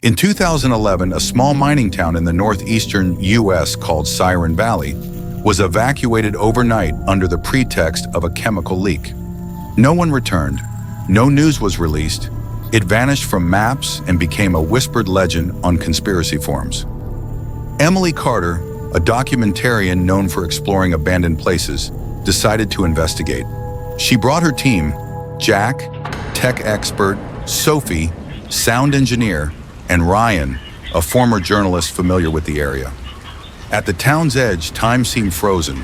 In 2011, a small mining town in the northeastern U.S. called Siren Valley was evacuated overnight under the pretext of a chemical leak. No one returned. No news was released. It vanished from maps and became a whispered legend on conspiracy forums. Emily Carter, a documentarian known for exploring abandoned places, decided to investigate. She brought her team, Jack, tech expert, Sophie, sound engineer, and Ryan, a former journalist familiar with the area. At the town's edge, time seemed frozen.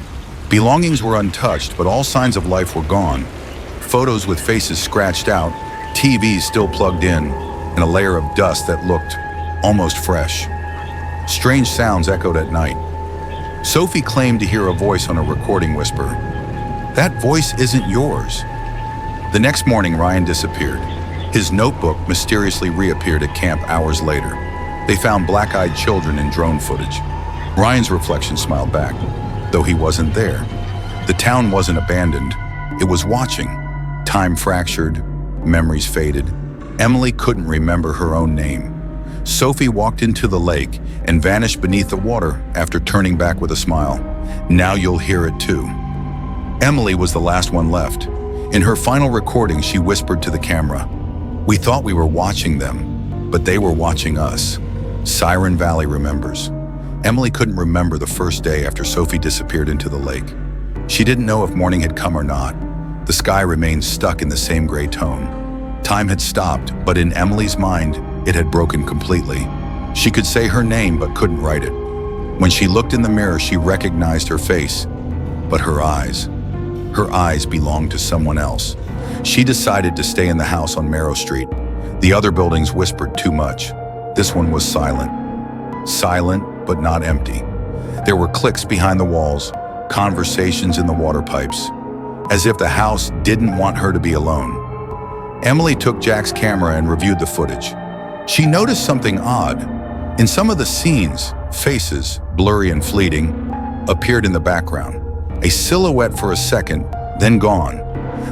Belongings were untouched, but all signs of life were gone. Photos with faces scratched out, TVs still plugged in, and a layer of dust that looked almost fresh. Strange sounds echoed at night. Sophie claimed to hear a voice on a recording whisper, "That voice isn't yours." The next morning, Ryan disappeared. His notebook mysteriously reappeared at camp hours later. They found black-eyed children in drone footage. Ryan's reflection smiled back, though he wasn't there. The town wasn't abandoned. It was watching. Time fractured, memories faded. Emily couldn't remember her own name. Sophie walked into the lake and vanished beneath the water after turning back with a smile. "Now you'll hear it too." Emily was the last one left. In her final recording, she whispered to the camera, "We thought we were watching them, but they were watching us." Siren Valley remembers. Emily couldn't remember the first day after Sophie disappeared into the lake. She didn't know if morning had come or not. The sky remained stuck in the same gray tone. Time had stopped, but in Emily's mind, it had broken completely. She could say her name, but couldn't write it. When she looked in the mirror, she recognized her face, but her eyes belonged to someone else. She decided to stay in the house on Merrow Street. The other buildings whispered too much. This one was silent. Silent, but not empty. There were clicks behind the walls, conversations in the water pipes, as if the house didn't want her to be alone. Emily took Jack's camera and reviewed the footage. She noticed something odd. In some of the scenes, faces, blurry and fleeting, appeared in the background. A silhouette for a second, then gone.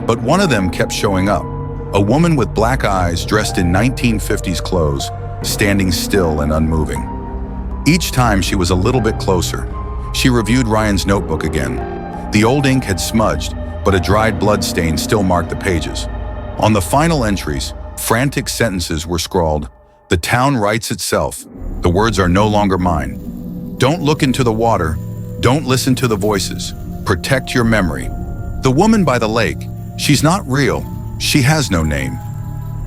But one of them kept showing up. A woman with black eyes dressed in 1950s clothes, standing still and unmoving. Each time she was a little bit closer. She reviewed Ryan's notebook again. The old ink had smudged, but a dried blood stain still marked the pages. On the final entries, frantic sentences were scrawled. "The town writes itself. The words are no longer mine. Don't look into the water. Don't listen to the voices. Protect your memory. The woman by the lake, she's not real. She has no name."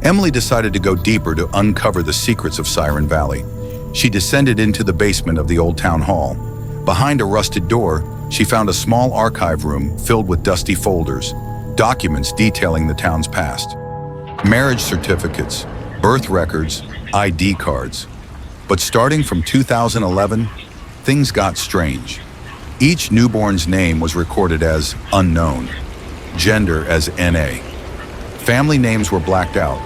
Emily decided to go deeper to uncover the secrets of Siren Valley. She descended into the basement of the old town hall. Behind a rusted door, she found a small archive room filled with dusty folders, documents detailing the town's past. Marriage certificates, birth records, ID cards. But starting from 2011, things got strange. Each newborn's name was recorded as unknown, gender as NA. Family names were blacked out.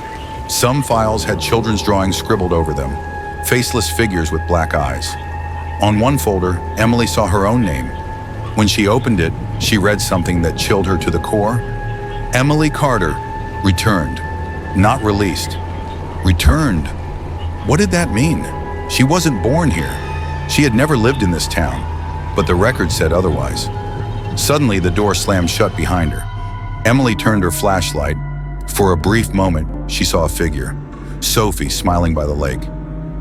Some files had children's drawings scribbled over them, faceless figures with black eyes. On one folder, Emily saw her own name. When she opened it, she read something that chilled her to the core. Emily Carter, returned, not released. Returned. What did that mean? She wasn't born here. She had never lived in this town, but the record said otherwise. Suddenly, the door slammed shut behind her. Emily turned her flashlight. For a brief moment, she saw a figure, Sophie, smiling by the lake.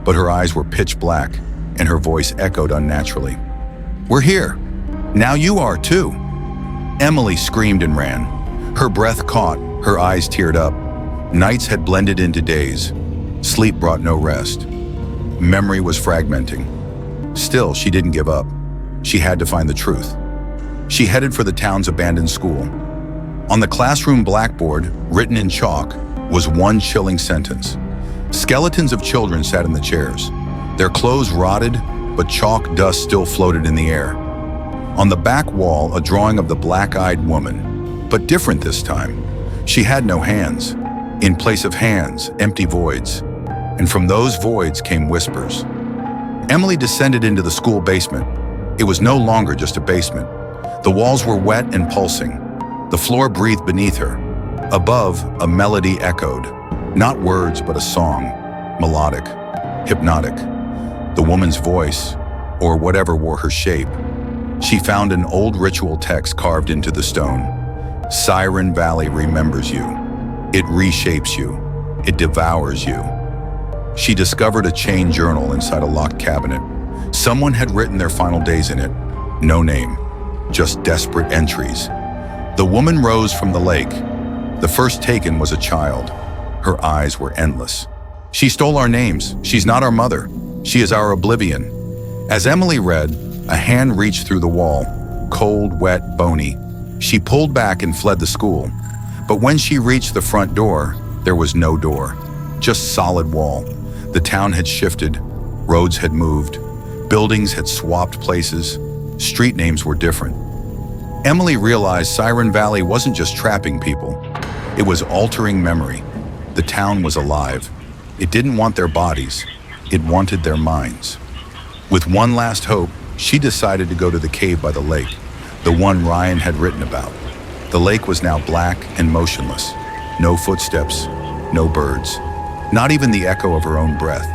But her eyes were pitch black, and her voice echoed unnaturally. "We're here. Now you are too." Emily screamed and ran. Her breath caught, her eyes teared up. Nights had blended into days. Sleep brought no rest. Memory was fragmenting. Still, she didn't give up. She had to find the truth. She headed for the town's abandoned school. On the classroom blackboard, written in chalk, was one chilling sentence. Skeletons of children sat in the chairs. Their clothes rotted, but chalk dust still floated in the air. On the back wall, a drawing of the black-eyed woman, but different this time. She had no hands. In place of hands, empty voids. And from those voids came whispers. Emily descended into the school basement. It was no longer just a basement. The walls were wet and pulsing. The floor breathed beneath her. Above, a melody echoed. Not words, but a song. Melodic. hypnotic. The woman's voice, or whatever wore her shape. She found an old ritual text carved into the stone. Siren Valley remembers you. It reshapes you. It devours you. She discovered a chain journal inside a locked cabinet. Someone had written their final days in it. No name, just desperate entries. The woman rose from the lake. The first taken was a child. Her eyes were endless. She stole our names. She's not our mother. She is our oblivion. As Emily read, a hand reached through the wall, cold, wet, bony. She pulled back and fled the school. But when she reached the front door, there was no door, just solid wall. The town had shifted, roads had moved, buildings had swapped places, street names were different. Emily realized Siren Valley wasn't just trapping people, it was altering memory. The town was alive. It didn't want their bodies, it wanted their minds. With one last hope, she decided to go to the cave by the lake, the one Ryan had written about. The lake was now black and motionless. No footsteps, no birds, not even the echo of her own breath.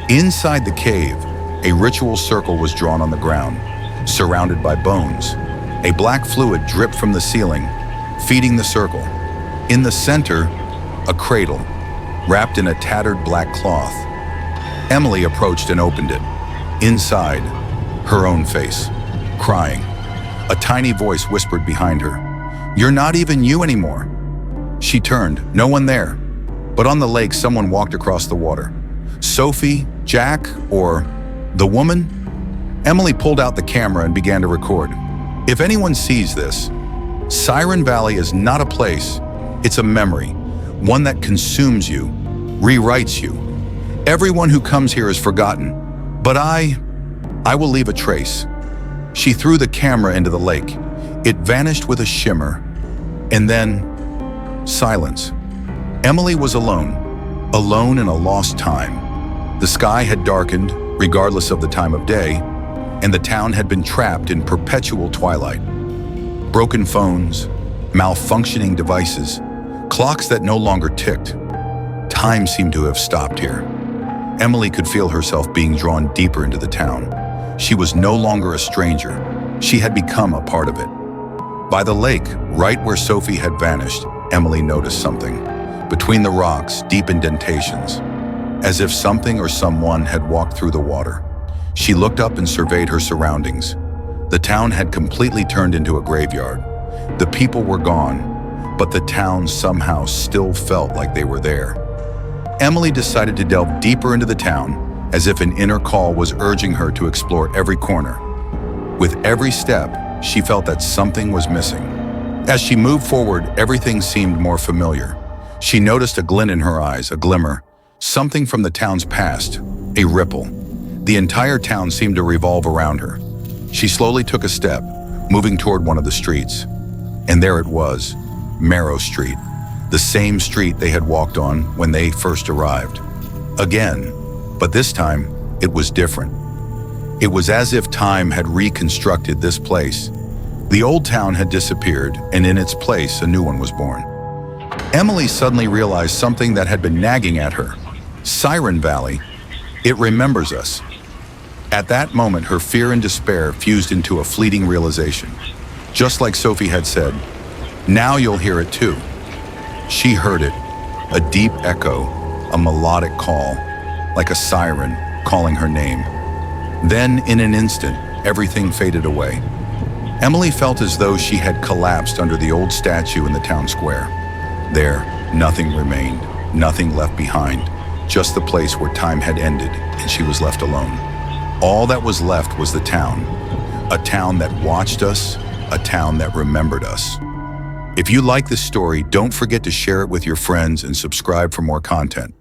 Inside the cave, a ritual circle was drawn on the ground, surrounded by bones. A black fluid dripped from the ceiling, feeding the circle. In the center, a cradle, wrapped in a tattered black cloth. Emily approached and opened it. Inside, her own face, crying. A tiny voice whispered behind her, "You're not even you anymore." She turned, no one there. But on the lake, someone walked across the water. Sophie, Jack, or the woman? Emily pulled out the camera and began to record. If anyone sees this, Siren Valley is not a place, it's a memory, one that consumes you, rewrites you. Everyone who comes here is forgotten, but I will leave a trace. She threw the camera into the lake. It vanished with a shimmer, and then silence. Emily was alone in a lost time. The sky had darkened, regardless of the time of day, and the town had been trapped in perpetual twilight. Broken phones, malfunctioning devices, clocks that no longer ticked. Time seemed to have stopped here. Emily could feel herself being drawn deeper into the town. She was no longer a stranger. She had become a part of it. By the lake, right where Sophie had vanished, Emily noticed something. Between the rocks, deep indentations, as if something or someone had walked through the water. She looked up and surveyed her surroundings. The town had completely turned into a graveyard. The people were gone, but the town somehow still felt like they were there. Emily decided to delve deeper into the town, as if an inner call was urging her to explore every corner. With every step, she felt that something was missing. As she moved forward, everything seemed more familiar. She noticed a glint in her eyes, a glimmer, something from the town's past, a ripple. The entire town seemed to revolve around her. She slowly took a step, moving toward one of the streets. And there it was, Marrow Street, the same street they had walked on when they first arrived. Again, but this time, it was different. It was as if time had reconstructed this place. The old town had disappeared, and in its place, a new one was born. Emily suddenly realized something that had been nagging at her. Siren Valley, it remembers us. At that moment, her fear and despair fused into a fleeting realization. Just like Sophie had said, now you'll hear it too. She heard it, a deep echo, a melodic call, like a siren calling her name. Then, in an instant, everything faded away. Emily felt as though she had collapsed under the old statue in the town square. There, nothing remained, nothing left behind, just the place where time had ended and she was left alone. All that was left was the town, a town that watched us, a town that remembered us. If you like this story, don't forget to share it with your friends and subscribe for more content.